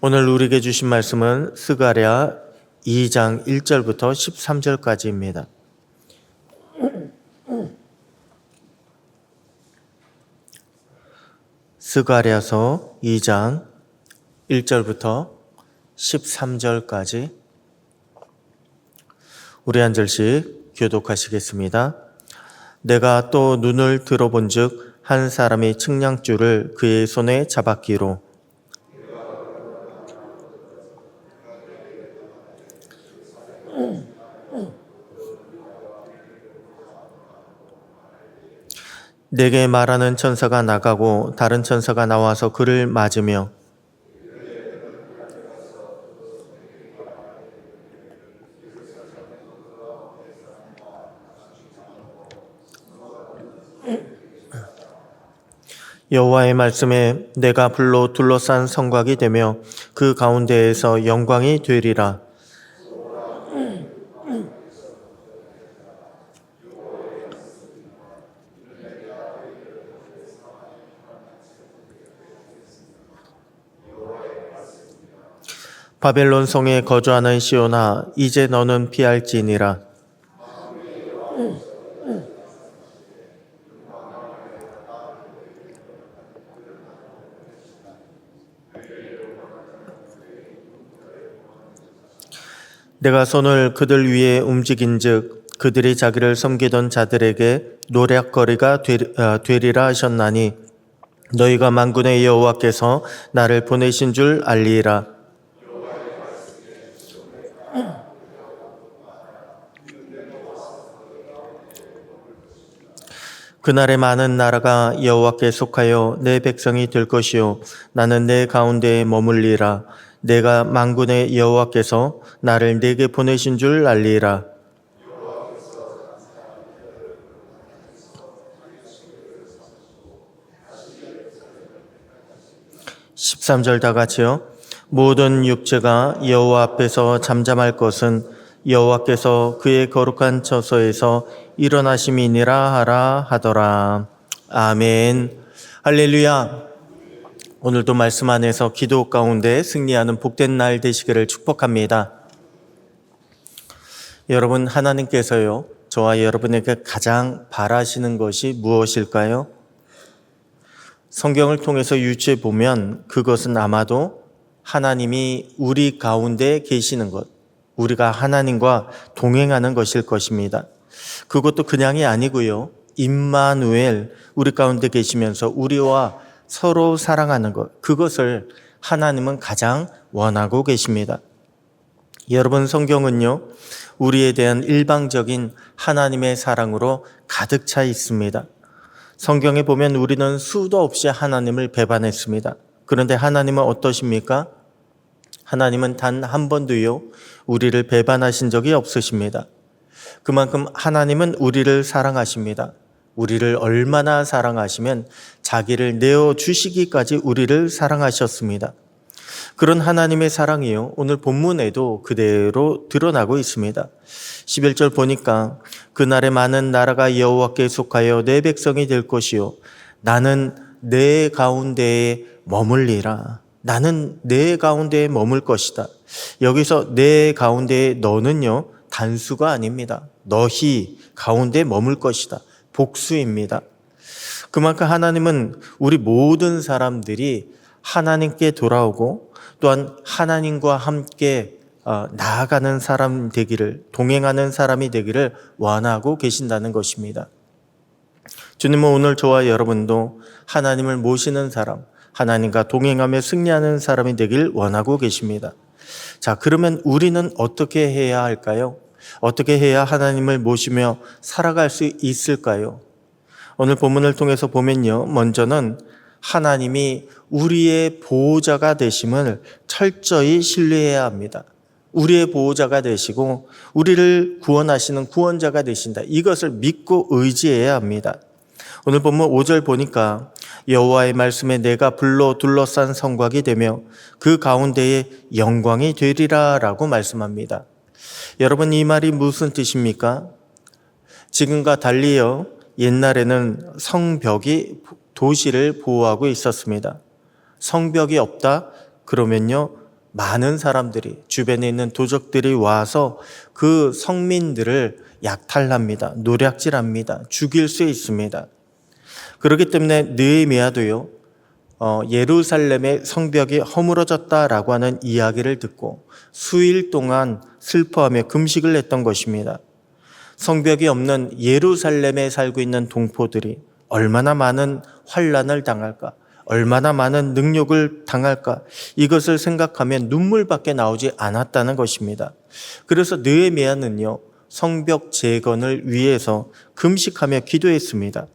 오늘 우리에게 주신 말씀은 스가랴 2장 1절부터 13절까지입니다. 스가랴서 2장 1절부터 13절까지 우리 한 절씩 교독하시겠습니다. 내가 또 눈을 들어본즉 한 사람이 측량줄을 그의 손에 잡았기로 내게 말하는 천사가 나가고 다른 천사가 나와서 그를 맞으며 여호와의 말씀에 내가 불로 둘러싼 성곽이 되며 그 가운데에서 영광이 되리라. 바벨론 성에 거주하는 시온아, 이제 너는 피할지니라. 내가 손을 그들 위에 움직인즉 그들이 자기를 섬기던 자들에게 노략거리가 되리라 하셨나니 너희가 만군의 여호와께서 나를 보내신 줄 알리라. 그날에 많은 나라가 여호와께 속하여 내 백성이 될 것이요 나는 내 가운데에 머물리라. 내가 만군의 여호와께서 나를 네게 보내신 줄 알리라. 13절 다 같이요. 모든 육체가 여호와 앞에서 잠잠할 것은 여호와께서 그의 거룩한 처소에서 일어나심이니라 하라 하더라. 아멘. 할렐루야. 오늘도 말씀 안에서 기도 가운데 승리하는 복된 날 되시기를 축복합니다. 여러분, 하나님께서요, 저와 여러분에게 가장 바라시는 것이 무엇일까요? 성경을 통해서 유추해 보면 그것은 아마도 하나님이 우리 가운데 계시는 것, 우리가 하나님과 동행하는 것일 것입니다. 그것도 그냥이 아니고요. 임마누엘, 우리 가운데 계시면서 우리와 서로 사랑하는 것, 그것을 하나님은 가장 원하고 계십니다. 여러분, 성경은요, 우리에 대한 일방적인 하나님의 사랑으로 가득 차 있습니다. 성경에 보면 우리는 수도 없이 하나님을 배반했습니다. 그런데 하나님은 어떠십니까? 하나님은 단 한 번도요, 우리를 배반하신 적이 없으십니다. 그만큼 하나님은 우리를 사랑하십니다. 우리를 얼마나 사랑하시면 자기를 내어주시기까지 우리를 사랑하셨습니다. 그런 하나님의 사랑이요, 오늘 본문에도 그대로 드러나고 있습니다. 11절 보니까 그날에 많은 나라가 여호와께 속하여 내 백성이 될 것이요 나는 내 가운데에 머물리라. 나는 내 가운데에 머물 것이다. 여기서 내 가운데에 너는요, 단수가 아닙니다. 너희 가운데 머물 것이다. 복수입니다. 그만큼 하나님은 우리 모든 사람들이 하나님께 돌아오고 또한 하나님과 함께 나아가는 사람 되기를, 동행하는 사람이 되기를 원하고 계신다는 것입니다. 주님은 오늘 저와 여러분도 하나님을 모시는 사람, 하나님과 동행하며 승리하는 사람이 되길 원하고 계십니다. 자, 그러면 우리는 어떻게 해야 할까요? 어떻게 해야 하나님을 모시며 살아갈 수 있을까요? 오늘 본문을 통해서 보면요, 먼저는 하나님이 우리의 보호자가 되심을 철저히 신뢰해야 합니다. 우리의 보호자가 되시고 우리를 구원하시는 구원자가 되신다. 이것을 믿고 의지해야 합니다. 오늘 본문 5절 보니까 여호와의 말씀에 내가 불로 둘러싼 성곽이 되며 그 가운데에 영광이 되리라 라고 말씀합니다. 여러분, 이 말이 무슨 뜻입니까? 지금과 달리요, 옛날에는 성벽이 도시를 보호하고 있었습니다. 성벽이 없다? 그러면요, 많은 사람들이, 주변에 있는 도적들이 와서 그 성민들을 약탈합니다. 노략질합니다. 죽일 수 있습니다. 그렇기 때문에 느헤미야도요, 예루살렘의 성벽이 허물어졌다라고 하는 이야기를 듣고 수일 동안 슬퍼하며 금식을 했던 것입니다. 성벽이 없는 예루살렘에 살고 있는 동포들이 얼마나 많은 환난을 당할까, 얼마나 많은 능욕을 당할까, 이것을 생각하면 눈물밖에 나오지 않았다는 것입니다. 그래서 느헤미야는요, 성벽 재건을 위해서 금식하며 기도했습니다.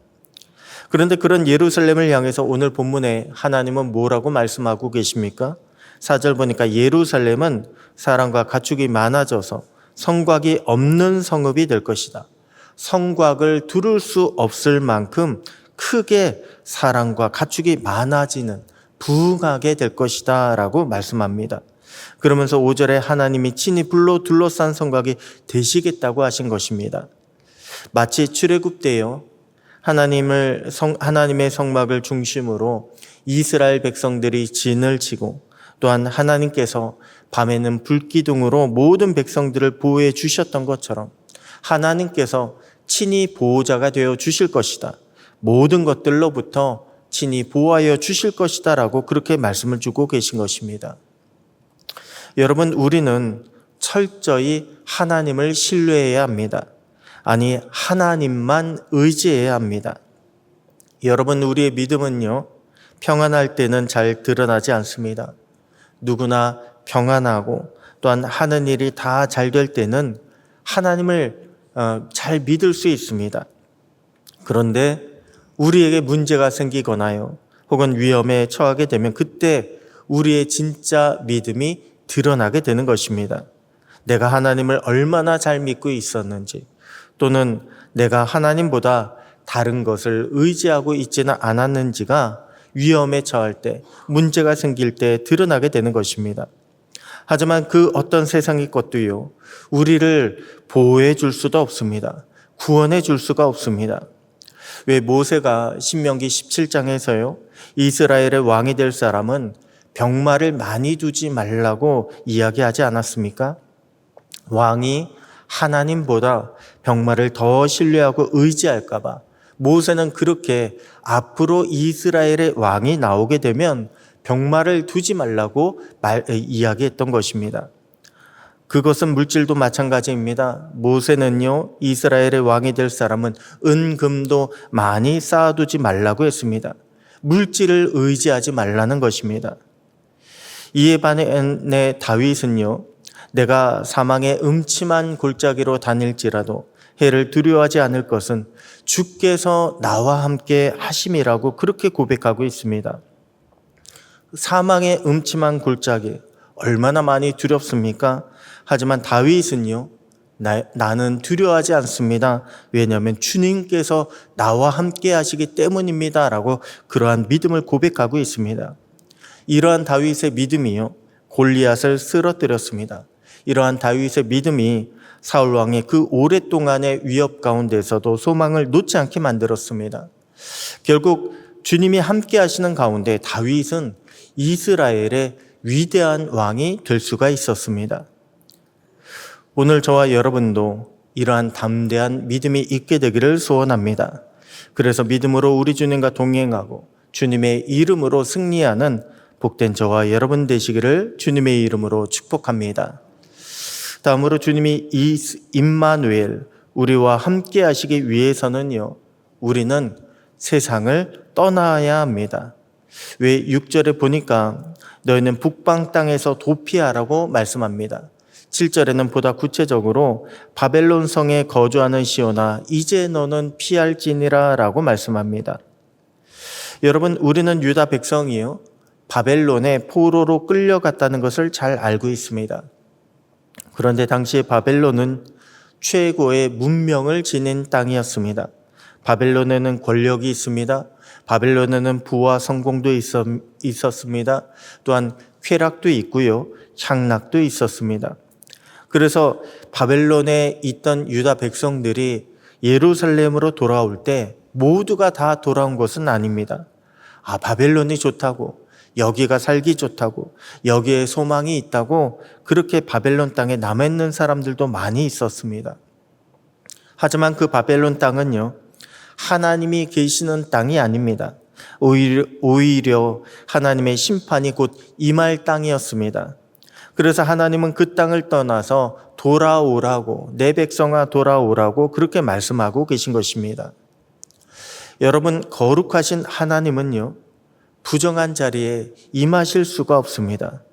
그런데 그런 예루살렘을 향해서 오늘 본문에 하나님은 뭐라고 말씀하고 계십니까? 4절 보니까 예루살렘은 사람과 가축이 많아져서 성곽이 없는 성읍이 될 것이다. 성곽을 두를 수 없을 만큼 크게 사람과 가축이 많아지는, 부흥하게 될 것이다 라고 말씀합니다. 그러면서 5절에 하나님이 친히 불로 둘러싼 성곽이 되시겠다고 하신 것입니다. 마치 출애굽 때요, 하나님의 성막을 중심으로 이스라엘 백성들이 진을 치고, 또한 하나님께서 밤에는 불기둥으로 모든 백성들을 보호해 주셨던 것처럼 하나님께서 친히 보호자가 되어 주실 것이다. 모든 것들로부터 친히 보호하여 주실 것이다 라고 그렇게 말씀을 주고 계신 것입니다. 여러분, 우리는 철저히 하나님을 신뢰해야 합니다. 아니, 하나님만 의지해야 합니다. 여러분, 우리의 믿음은요, 평안할 때는 잘 드러나지 않습니다. 누구나 평안하고 또한 하는 일이 다 잘 될 때는 하나님을 잘 믿을 수 있습니다. 그런데 우리에게 문제가 생기거나요, 혹은 위험에 처하게 되면 그때 우리의 진짜 믿음이 드러나게 되는 것입니다. 내가 하나님을 얼마나 잘 믿고 있었는지, 또는 내가 하나님보다 다른 것을 의지하고 있지는 않았는지가 위험에 처할 때, 문제가 생길 때 드러나게 되는 것입니다. 하지만 그 어떤 세상의 것도요, 우리를 보호해 줄 수도 없습니다. 구원해 줄 수가 없습니다. 왜 모세가 신명기 17장에서요, 이스라엘의 왕이 될 사람은 병마를 많이 두지 말라고 이야기하지 않았습니까? 왕이 하나님보다 병마를 더 신뢰하고 의지할까 봐 모세는 그렇게 앞으로 이스라엘의 왕이 나오게 되면 병마를 두지 말라고 이야기했던 것입니다. 그것은 물질도 마찬가지입니다. 모세는요, 이스라엘의 왕이 될 사람은 은금도 많이 쌓아두지 말라고 했습니다. 물질을 의지하지 말라는 것입니다. 이에 반해 다윗은요, 내가 사망의 음침한 골짜기로 다닐지라도 해를 두려워하지 않을 것은 주께서 나와 함께 하심이라고 그렇게 고백하고 있습니다. 사망의 음침한 골짜기, 얼마나 많이 두렵습니까? 하지만 다윗은요, 나는 두려워하지 않습니다. 왜냐하면 주님께서 나와 함께 하시기 때문입니다 라고 그러한 믿음을 고백하고 있습니다. 이러한 다윗의 믿음이요, 골리앗을 쓰러뜨렸습니다. 이러한 다윗의 믿음이 사울 왕의 그 오랫동안의 위협 가운데서도 소망을 놓지 않게 만들었습니다. 결국 주님이 함께 하시는 가운데 다윗은 이스라엘의 위대한 왕이 될 수가 있었습니다. 오늘 저와 여러분도 이러한 담대한 믿음이 있게 되기를 소원합니다. 그래서 믿음으로 우리 주님과 동행하고 주님의 이름으로 승리하는 복된 저와 여러분 되시기를 주님의 이름으로 축복합니다. 다음으로 주님이 임마누엘, 우리와 함께 하시기 위해서는요, 우리는 세상을 떠나야 합니다. 왜 6절에 보니까 너희는 북방 땅에서 도피하라고 말씀합니다. 7절에는 보다 구체적으로 바벨론 성에 거주하는 시온아 이제 너는 피할지니라 라고 말씀합니다. 여러분, 우리는 유다 백성이요, 바벨론의 포로로 끌려갔다는 것을 잘 알고 있습니다. 그런데 당시 바벨론은 최고의 문명을 지닌 땅이었습니다. 바벨론에는 권력이 있습니다. 바벨론에는 부와 성공도 있었습니다. 또한 쾌락도 있고요, 향락도 있었습니다. 그래서 바벨론에 있던 유다 백성들이 예루살렘으로 돌아올 때 모두가 다 돌아온 것은 아닙니다. 바벨론이 좋다고, 여기가 살기 좋다고, 여기에 소망이 있다고 그렇게 바벨론 땅에 남아있는 사람들도 많이 있었습니다. 하지만 그 바벨론 땅은요, 하나님이 계시는 땅이 아닙니다. 오히려 하나님의 심판이 곧 임할 땅이었습니다. 그래서 하나님은 그 땅을 떠나서 돌아오라고, 내 백성아 돌아오라고 그렇게 말씀하고 계신 것입니다. 여러분, 거룩하신 하나님은요, 부정한 자리에 임하실 수가 없습니다.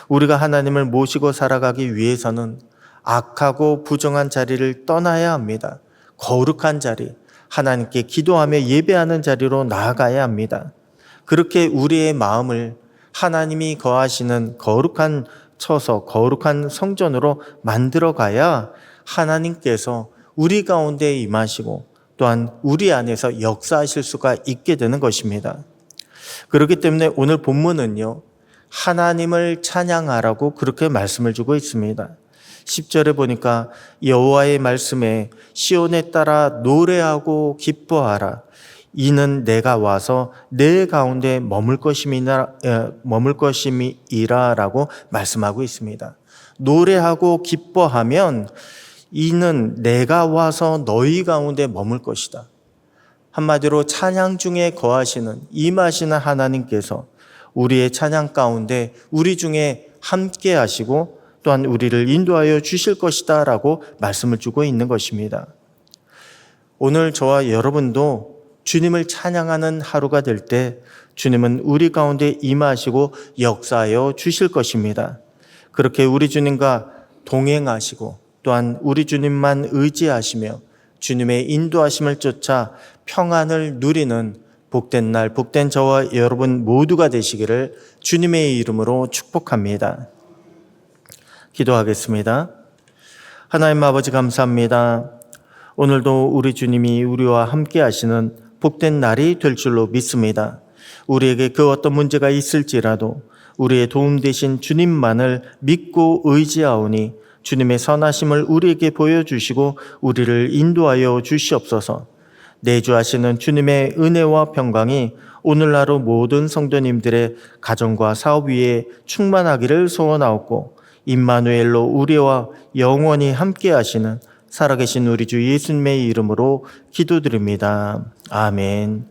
우리가 하나님을 모시고 살아가기 위해서는 악하고 부정한 자리를 떠나야 합니다. 거룩한 자리, 하나님께 기도하며 예배하는 자리로 나아가야 합니다. 그렇게 우리의 마음을 하나님이 거하시는 거룩한 처소, 거룩한 성전으로 만들어가야 하나님께서 우리 가운데 임하시고 또한 우리 안에서 역사하실 수가 있게 되는 것입니다. 그렇기 때문에 오늘 본문은요, 하나님을 찬양하라고 그렇게 말씀을 주고 있습니다. 10절에 보니까 여호와의 말씀에 시온에 따라 노래하고 기뻐하라. 이는 내가 와서 내 가운데 머물 것임이라라고 말씀하고 있습니다. 노래하고 기뻐하면 이는 내가 와서 너희 가운데 머물 것이다. 한마디로 찬양 중에 거하시는, 임하시는 하나님께서 우리의 찬양 가운데 우리 중에 함께 하시고 또한 우리를 인도하여 주실 것이다 라고 말씀을 주고 있는 것입니다. 오늘 저와 여러분도 주님을 찬양하는 하루가 될 때 주님은 우리 가운데 임하시고 역사하여 주실 것입니다. 그렇게 우리 주님과 동행하시고 또한 우리 주님만 의지하시며 주님의 인도하심을 쫓아 평안을 누리는 복된 날, 복된 저와 여러분 모두가 되시기를 주님의 이름으로 축복합니다. 기도하겠습니다. 하나님 아버지 감사합니다. 오늘도 우리 주님이 우리와 함께 하시는 복된 날이 될 줄로 믿습니다. 우리에게 그 어떤 문제가 있을지라도 우리의 도움 되신 주님만을 믿고 의지하오니 주님의 선하심을 우리에게 보여주시고 우리를 인도하여 주시옵소서. 내주하시는 주님의 은혜와 평강이 오늘 하루 모든 성도님들의 가정과 사업 위에 충만하기를 소원하옵고 임마누엘로 우리와 영원히 함께 하시는 살아계신 우리 주 예수님의 이름으로 기도드립니다. 아멘.